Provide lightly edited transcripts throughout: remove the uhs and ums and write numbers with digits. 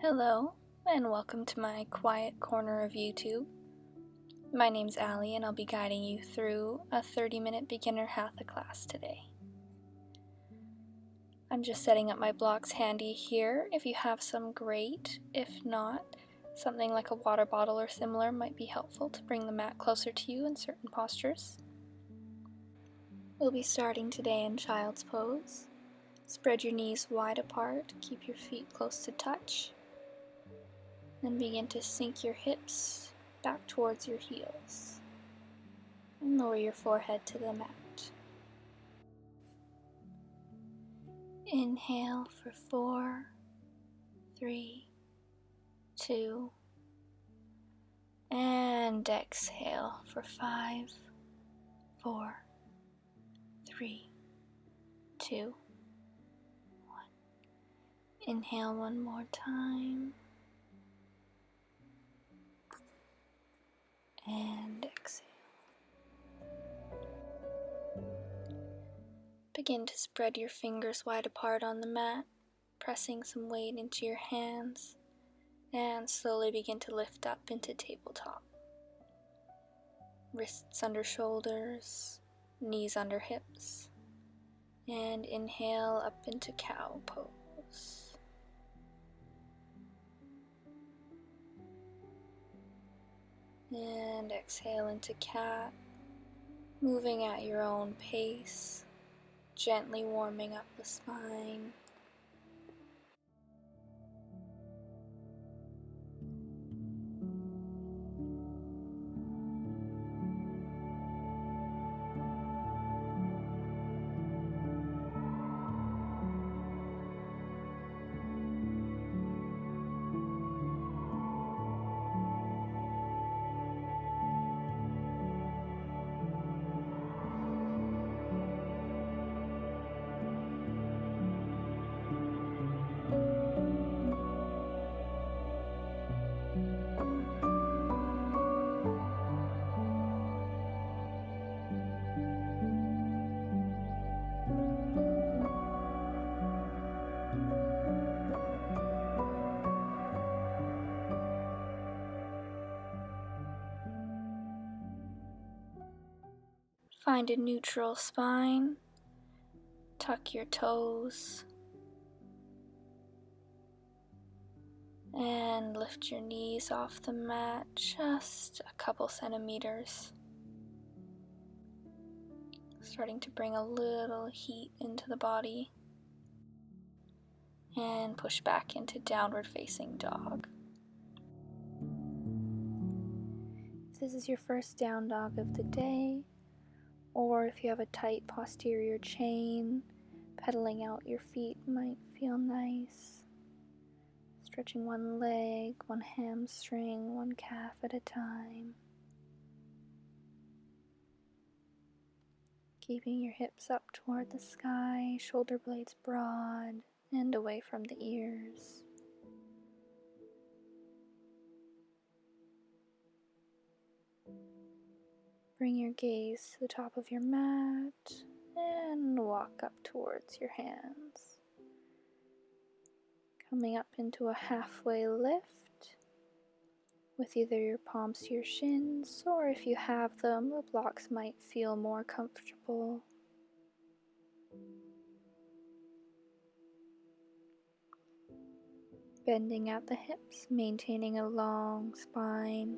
Hello, and welcome to my quiet corner of YouTube. My name's Allie, and I'll be guiding you through a 30-minute beginner hatha class today. I'm just setting up my blocks handy here. If you have some, great. If not, something like a water bottle or similar might be helpful to bring the mat closer to you in certain postures. We'll be starting today in child's pose. Spread your knees wide apart, keep your feet close to touch. Then begin to sink your hips back towards your heels and lower your forehead to the mat. Inhale for 4, 3, 2, and exhale for 5, 4, 3, 2, 1. Inhale one more time. And exhale. Begin to spread your fingers wide apart on the mat, pressing some weight into your hands, and slowly begin to lift up into tabletop. Wrists under shoulders, knees under hips, and inhale up into cow pose. And exhale into cat, moving at your own pace, gently warming up the spine. Find a neutral spine, tuck your toes, and lift your knees off the mat just a couple centimeters. Starting to bring a little heat into the body, and push back into downward facing dog. If this is your first down dog of the day, or if you have a tight posterior chain, pedaling out your feet might feel nice. Stretching one leg, one hamstring, one calf at a time. Keeping your hips up toward the sky, shoulder blades broad and away from the ears. Bring your gaze to the top of your mat and walk up towards your hands. Coming up into a halfway lift with either your palms to your shins, or if you have them, the blocks might feel more comfortable. Bending at the hips, maintaining a long spine.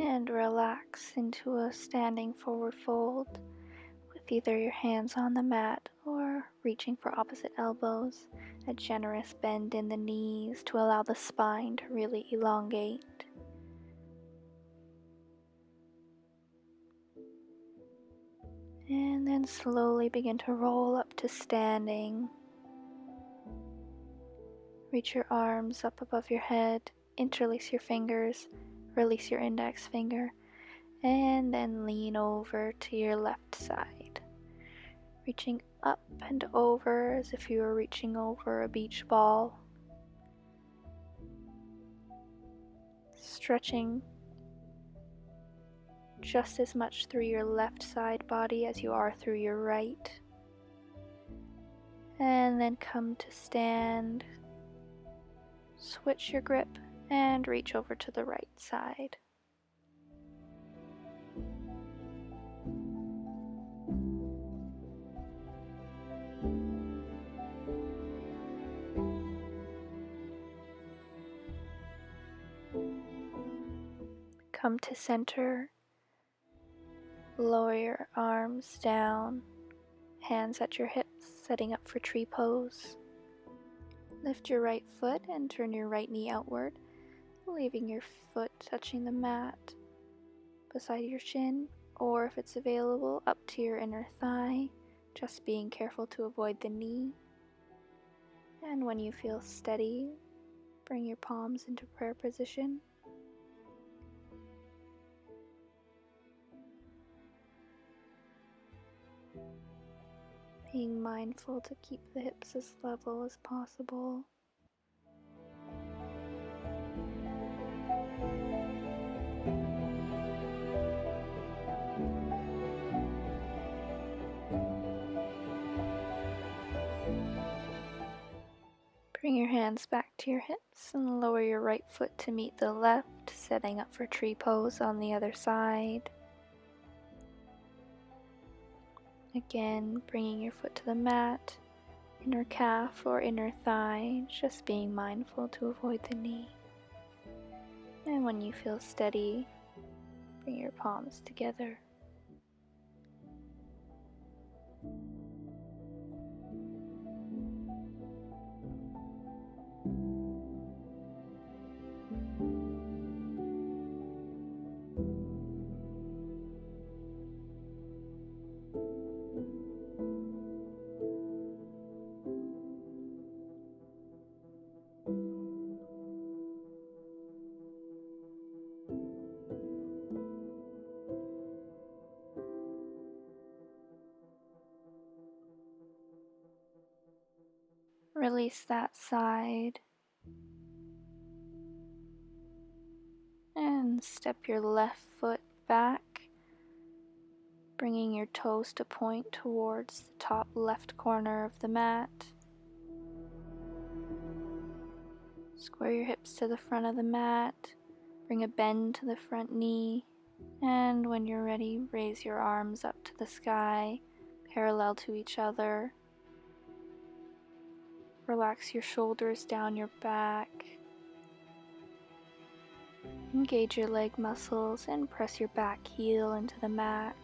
And relax into a standing forward fold with either your hands on the mat or reaching for opposite elbows, a generous bend in the knees to allow the spine to really elongate. And then slowly begin to roll up to standing. Reach your arms up above your head, interlace your fingers, release your index finger, and then lean over to your left side. Reaching up and over as if you were reaching over a beach ball. Stretching just as much through your left side body as you are through your right. And then come to stand, switch your grip, and reach over to the right side. Come to center, lower your arms down, hands at your hips, setting up for tree pose. Lift your right foot and turn your right knee outward, leaving your foot touching the mat beside your shin, or if it's available, up to your inner thigh, just being careful to avoid the knee. And when you feel steady, bring your palms into prayer position. Being mindful to keep the hips as level as possible. Bring your hands back to your hips and lower your right foot to meet the left, setting up for tree pose on the other side. Again, bringing your foot to the mat, inner calf or inner thigh, just being mindful to avoid the knee. And when you feel steady, bring your palms together. Release that side and step your left foot back, bringing your toes to point towards the top left corner of the mat. Square your hips to the front of the mat, bring a bend to the front knee, and when you're ready, raise your arms up to the sky, parallel to each other. Relax your shoulders down your back. Engage your leg muscles and press your back heel into the mat.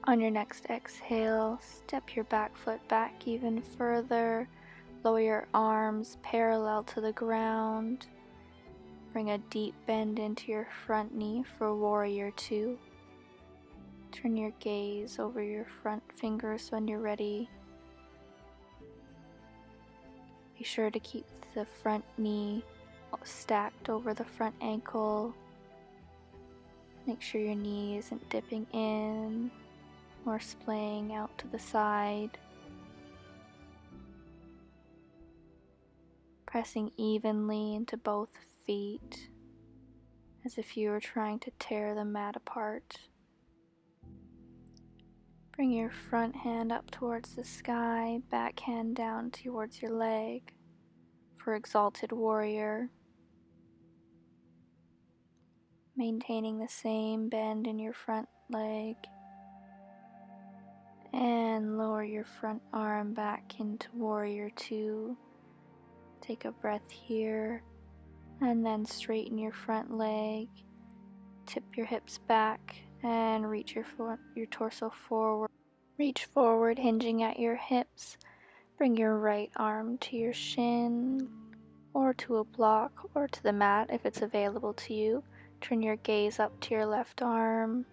On your next exhale, step your back foot back even further. Lower your arms parallel to the ground. Bring a deep bend into your front knee for Warrior 2. Turn your gaze over your front fingers when you're ready. Be sure to keep the front knee stacked over the front ankle. Make sure your knee isn't dipping in or splaying out to the side. Pressing evenly into both feet, as if you were trying to tear the mat apart. Bring your front hand up towards the sky, back hand down towards your leg for Exalted Warrior. Maintaining the same bend in your front leg. And lower your front arm back into Warrior 2. Take a breath here, and then straighten your front leg. Tip your hips back and reach your torso forward. Reach forward, hinging at your hips. Bring your right arm to your shin, or to a block, or to the mat if it's available to you. Turn your gaze up to your left arm.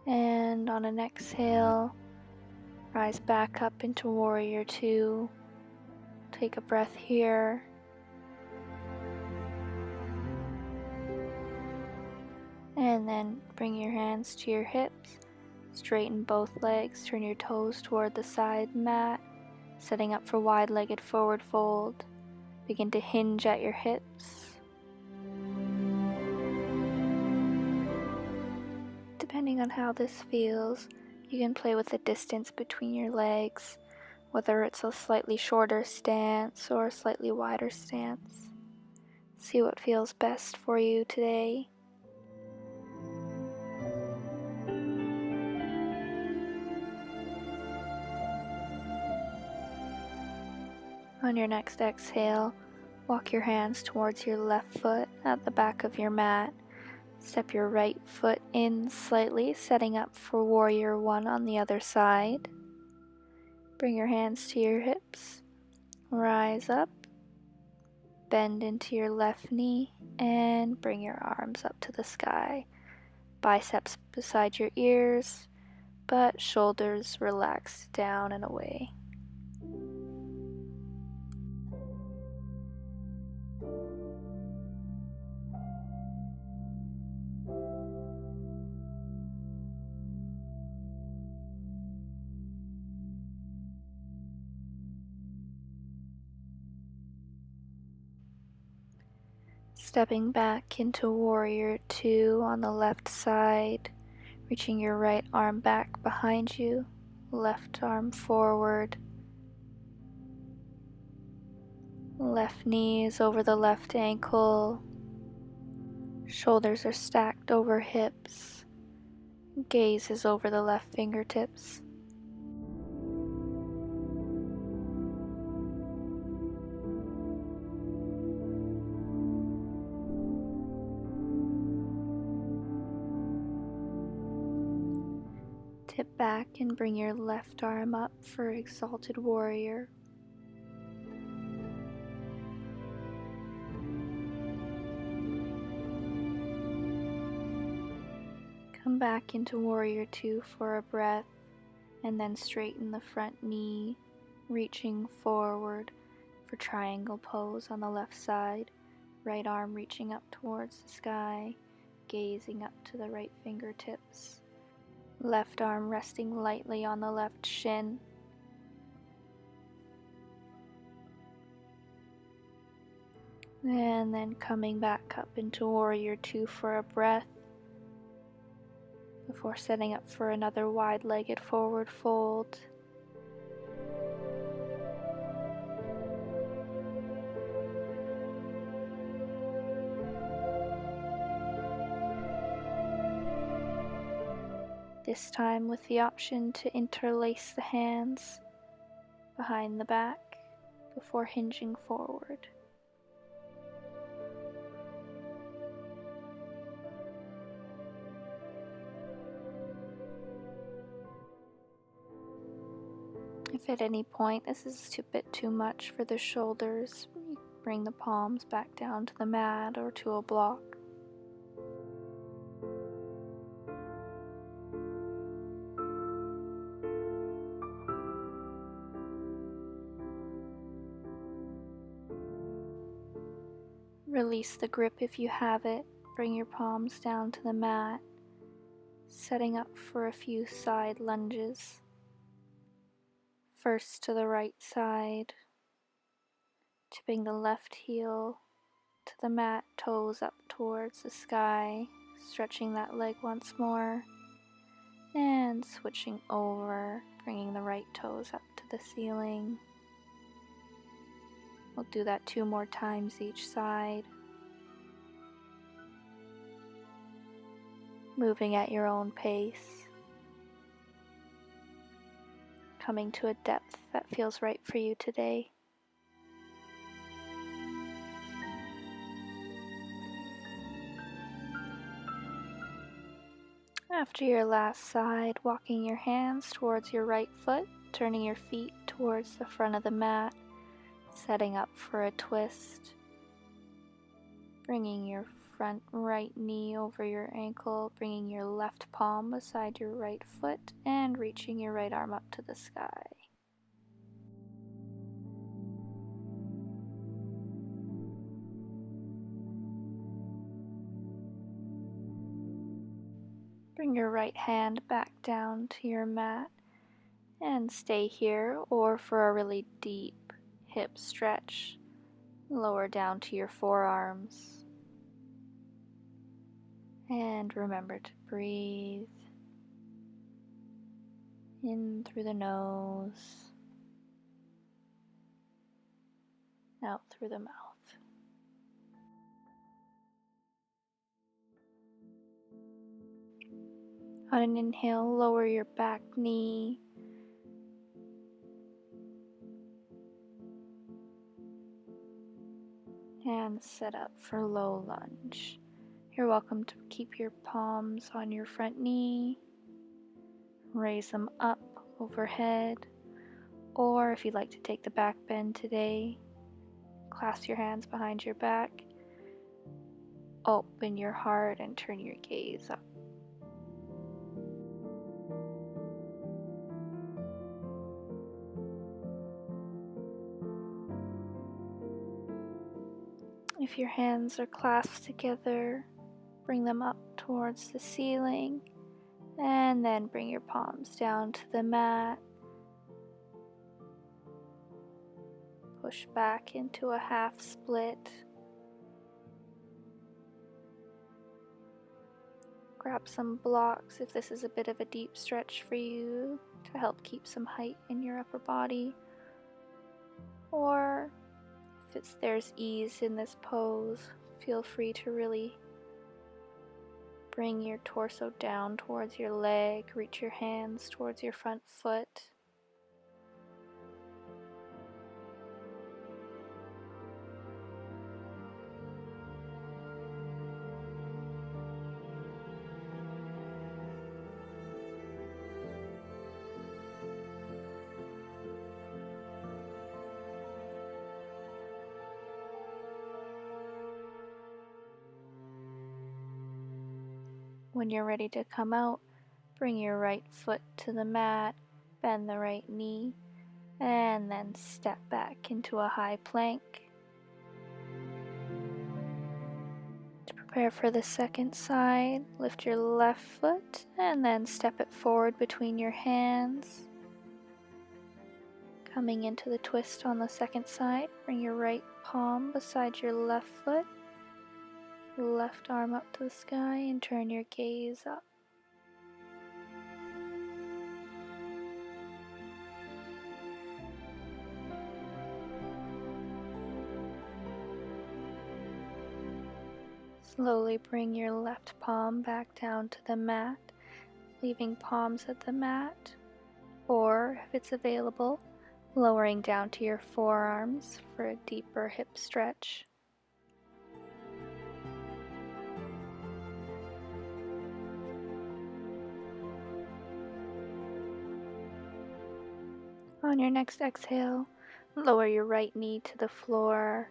And on an exhale, rise back up into Warrior 2. Take a breath here. And then bring your hands to your hips. Straighten both legs, turn your toes toward the side mat, setting up for wide-legged forward fold. Begin to hinge at your hips. Depending on how this feels, you can play with the distance between your legs, whether it's a slightly shorter stance or a slightly wider stance. See what feels best for you today. On your next exhale, walk your hands towards your left foot at the back of your mat. Step your right foot in slightly, setting up for warrior one on the other side. Bring your hands to your hips, rise up, bend into your left knee, and bring your arms up to the sky. Biceps beside your ears, but shoulders relaxed down and away. Stepping back into warrior two on the left side, reaching your right arm back behind you, left arm forward. Left knee is over the left ankle. Shoulders are stacked over hips. Gaze is over the left fingertips. Tip back and bring your left arm up for exalted warrior. Come back into warrior two for a breath, and then straighten the front knee, reaching forward for triangle pose on the left side. Right arm reaching up towards the sky, gazing up to the right fingertips. Left arm resting lightly on the left shin. And then coming back up into warrior two for a breath before setting up for another wide-legged forward fold. This time with the option to interlace the hands behind the back before hinging forward. If at any point this is a bit too much for the shoulders, bring the palms back down to the mat or to a block. Release the grip if you have it. Bring your palms down to the mat, setting up for a few side lunges. First to the right side, tipping the left heel to the mat, toes up towards the sky, stretching that leg once more, and switching over, bringing the right toes up to the ceiling. We'll do that 2 more times each side. Moving at your own pace. Coming to a depth that feels right for you today. After your last side, walking your hands towards your right foot, turning your feet towards the front of the mat, setting up for a twist. Bringing your front right knee over your ankle, bringing your left palm beside your right foot, and reaching your right arm up to the sky. Bring your right hand back down to your mat and stay here, or for a really deep hip stretch, lower down to your forearms. And remember to breathe in through the nose, out through the mouth. On an inhale, lower your back knee. And set up for low lunge. You're welcome to keep your palms on your front knee. Raise them up overhead. Or if you'd like to take the back bend today, clasp your hands behind your back. Open your heart and turn your gaze up. If your hands are clasped together, bring them up towards the ceiling, and then bring your palms down to the mat. Push back into a half split. Grab some blocks if this is a bit of a deep stretch for you to help keep some height in your upper body. Or if there's ease in this pose, feel free to really bring your torso down towards your leg, reach your hands towards your front foot. When you're ready to come out, bring your right foot to the mat, bend the right knee, and then step back into a high plank. To prepare for the second side, lift your left foot and then step it forward between your hands. Coming into the twist on the second side, bring your right palm beside your left foot. Left arm up to the sky and turn your gaze up. Slowly bring your left palm back down to the mat, leaving palms at the mat, or if it's available, lowering down to your forearms for a deeper hip stretch. On your next exhale, lower your right knee to the floor.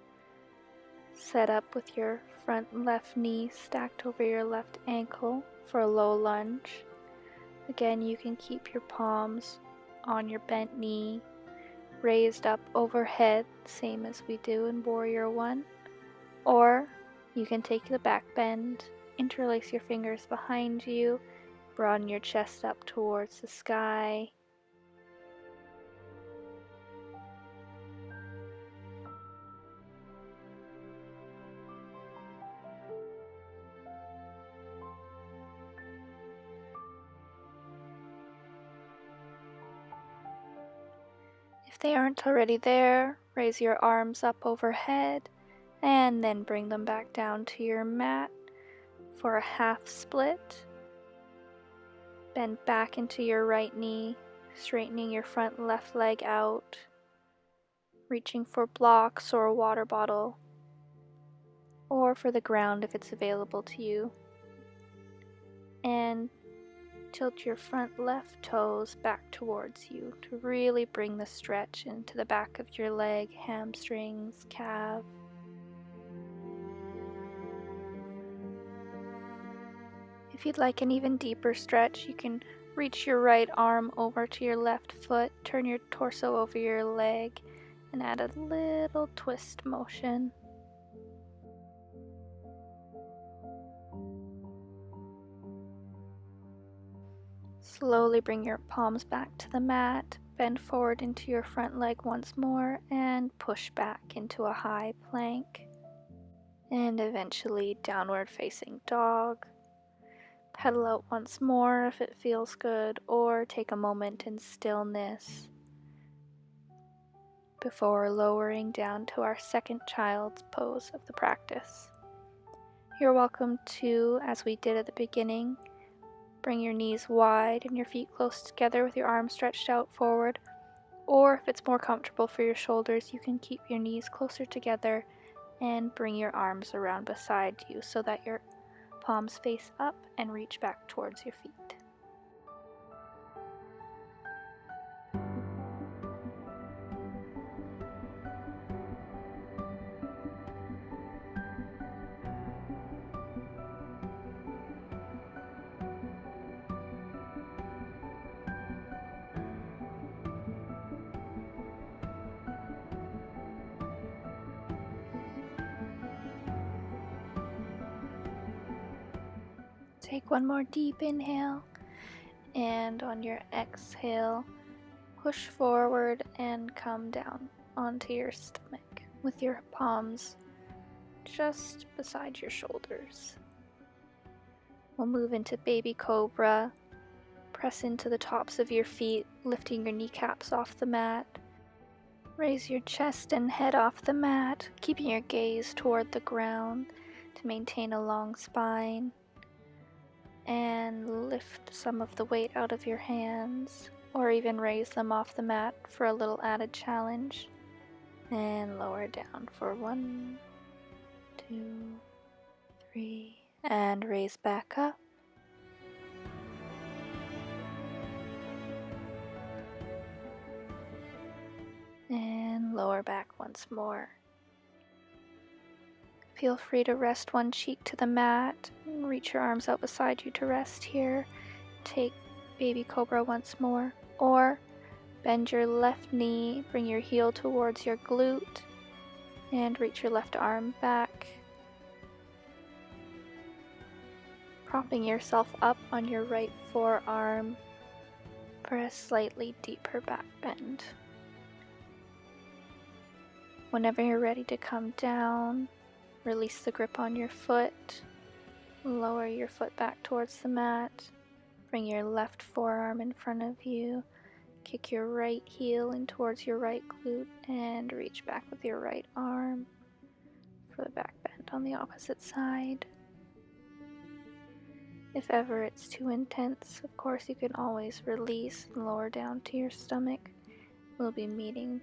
Set up with your front left knee stacked over your left ankle for a low lunge. Again, you can keep your palms on your bent knee, raised up overhead, same as we do in Warrior One. Or you can take the back bend, interlace your fingers behind you, broaden your chest up towards the sky. If they aren't already there, raise your arms up overhead and then bring them back down to your mat for a half split. Bend back into your right knee, straightening your front left leg out, reaching for blocks or a water bottle, or for the ground if it's available to you. And tilt your front left toes back towards you to really bring the stretch into the back of your leg, hamstrings, calf. If you'd like an even deeper stretch, you can reach your right arm over to your left foot, turn your torso over your leg, and add a little twist motion. Slowly bring your palms back to the mat, bend forward into your front leg once more, and push back into a high plank. And eventually downward facing dog. Pedal out once more if it feels good, or take a moment in stillness before lowering down to our second child's pose of the practice. You're welcome to, as we did at the beginning, bring your knees wide and your feet close together with your arms stretched out forward, or if it's more comfortable for your shoulders, you can keep your knees closer together and bring your arms around beside you so that your palms face up and reach back towards your feet. Take one more deep inhale, and on your exhale, push forward and come down onto your stomach with your palms just beside your shoulders. We'll move into baby cobra. Press into the tops of your feet, lifting your kneecaps off the mat. Raise your chest and head off the mat, keeping your gaze toward the ground to maintain a long spine. And lift some of the weight out of your hands, or even raise them off the mat for a little added challenge. And lower down for 1, 2, 3, and raise back up. And lower back once more. Feel free to rest one cheek to the mat and reach your arms out beside you to rest here. Take baby cobra once more, or bend your left knee, bring your heel towards your glute, and reach your left arm back, propping yourself up on your right forearm for a slightly deeper back bend. Whenever you're ready to come down, release the grip on your foot, lower your foot back towards the mat, bring your left forearm in front of you, kick your right heel in towards your right glute, and reach back with your right arm for the back bend on the opposite side. If ever it's too intense, of course you can always release and lower down to your stomach. We'll be meeting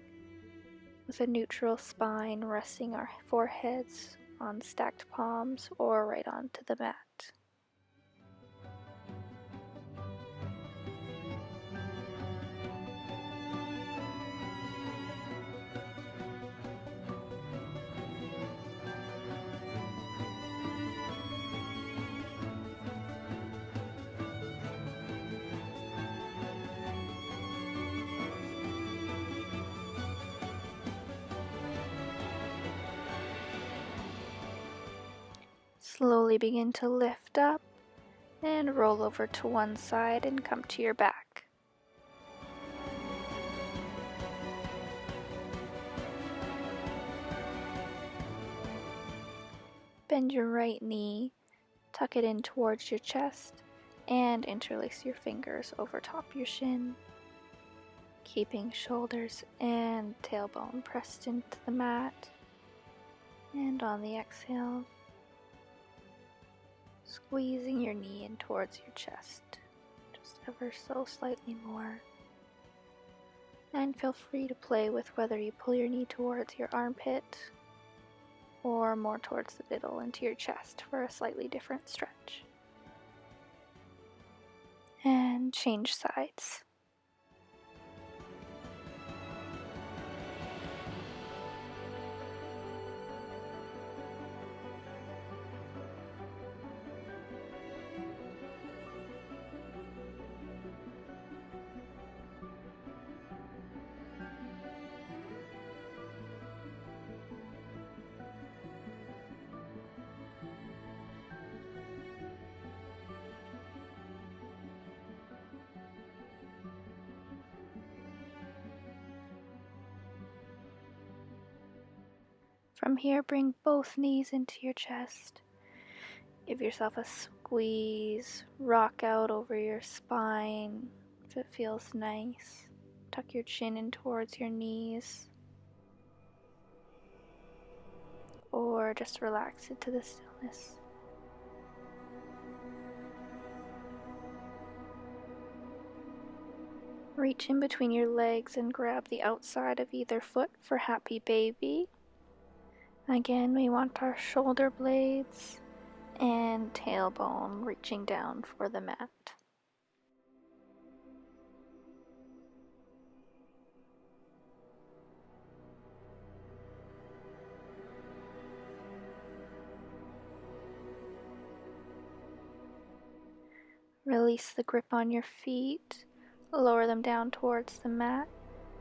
with a neutral spine, resting our foreheads on stacked palms or right onto the mat. Slowly begin to lift up and roll over to one side and come to your back. Bend your right knee, tuck it in towards your chest, and interlace your fingers over top your shin, keeping shoulders and tailbone pressed into the mat. And on the exhale, squeezing your knee in towards your chest, just ever so slightly more. And feel free to play with whether you pull your knee towards your armpit or more towards the middle into your chest for a slightly different stretch. And change sides. From here, bring both knees into your chest. Give yourself a squeeze, rock out over your spine if it feels nice. Tuck your chin in towards your knees. Or just relax into the stillness. Reach in between your legs and grab the outside of either foot for happy baby. Again, we want our shoulder blades and tailbone reaching down for the mat. Release the grip on your feet, lower them down towards the mat,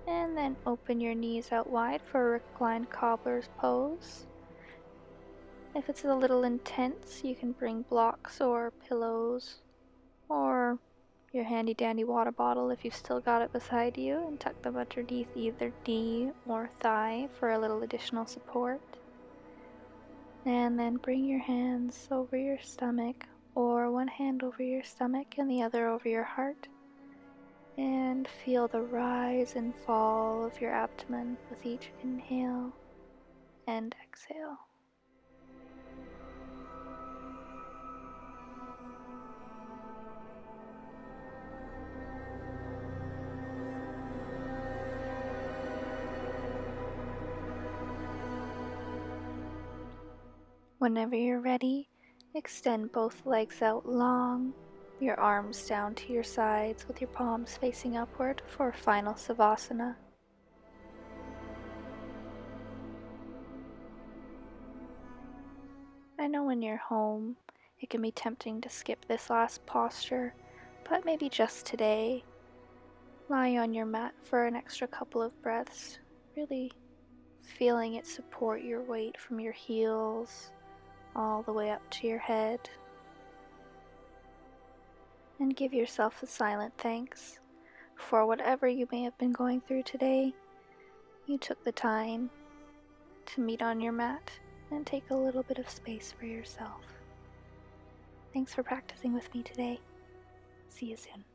and then open your knees out wide for a reclined cobbler's pose. If it's a little intense, you can bring blocks or pillows, or your handy dandy water bottle if you've still got it beside you, and tuck them underneath either knee or thigh for a little additional support. And then bring your hands over your stomach, or one hand over your stomach and the other over your heart, and feel the rise and fall of your abdomen with each inhale and exhale. Whenever you're ready, extend both legs out long, your arms down to your sides with your palms facing upward for final Savasana. I know when you're home, it can be tempting to skip this last posture, but maybe just today, lie on your mat for an extra couple of breaths, really feeling it support your weight from your heels all the way up to your head. And give yourself a silent thanks for whatever you may have been going through today. You took the time to meet on your mat and take a little bit of space for yourself. Thanks for practicing with me today. See you soon.